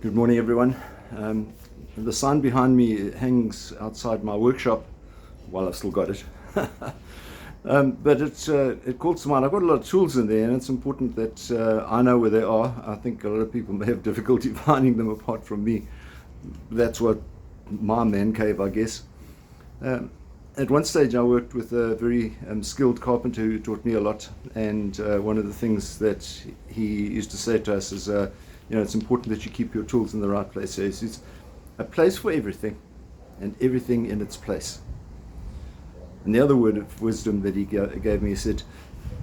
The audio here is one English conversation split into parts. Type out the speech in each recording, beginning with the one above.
Good morning, everyone. The sign behind me hangs outside my workshop while I've still got it. But it calls to mind. I've got a lot of tools in there, and it's important that I know where they are. I think a lot of people may have difficulty finding them apart from me. That's what my man cave, I guess. At one stage, I worked with a very skilled carpenter who taught me a lot, and one of the things that he used to say to us is, it's important that you keep your tools in the right place. So it's a place for everything, and everything in its place. And the other word of wisdom that he gave me, he said,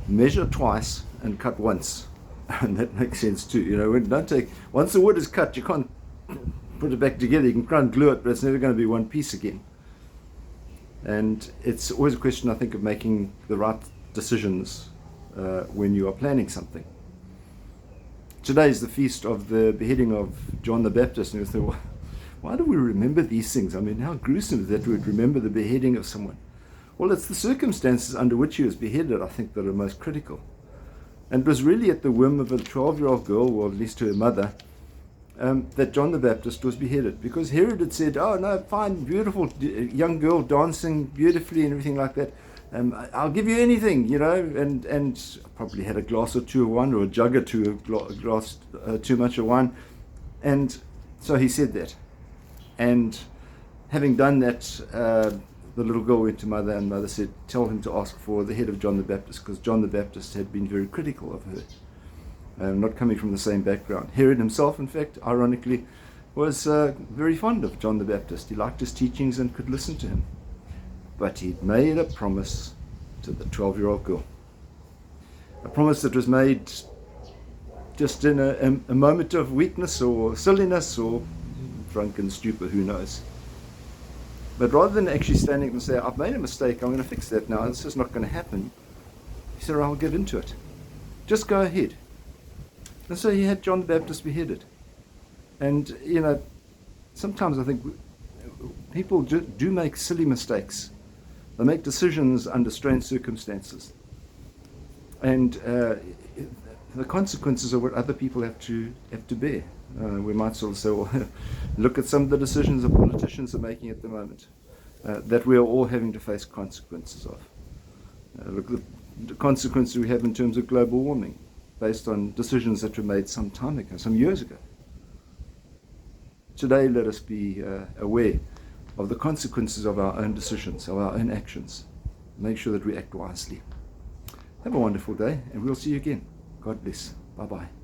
measure twice and cut once. And that makes sense too. Once the wood is cut, you can't put it back together. You can try and glue it, but it's never going to be one piece again. And it's always a question, I think, of making the right decisions when you are planning something. Today is the feast of the beheading of John the Baptist, and you thought, why do we remember these things? I mean, how gruesome is that we would remember the beheading of someone? Well, it's the circumstances under which he was beheaded, I think, that are most critical. And it was really at the whim of a 12-year-old girl, or at least her mother, that John the Baptist was beheaded. Because Herod had said, oh no, fine, beautiful young girl dancing beautifully and everything like that. I'll give you anything, and probably had a glass or two of wine, or a jug or two of glass too much of wine. And so he said that. And having done that, the little girl went to mother, and mother said, tell him to ask for the head of John the Baptist, because John the Baptist had been very critical of her, not coming from the same background. Herod himself, in fact, ironically, was very fond of John the Baptist. He liked his teachings and could listen to him. But he'd made a promise to the 12-year-old girl. A promise that was made just in a moment of weakness or silliness or drunken stupor, who knows. But rather than actually standing up and say, I've made a mistake, I'm going to fix that now, this is not going to happen, he said, I'll give into it. Just go ahead. And so he had John the Baptist beheaded. And, sometimes I think people do make silly mistakes. They make decisions under strange circumstances. And the consequences are what other people have to bear. We might sort of say, well, look at some of the decisions the politicians are making at the moment, that we are all having to face consequences of. Look at the consequences we have in terms of global warming, based on decisions that were made some time ago, some years ago. Today, let us be aware of the consequences of our own decisions, of our own actions. Make sure that we act wisely. Have a wonderful day, and we'll see you again. God bless. Bye-bye.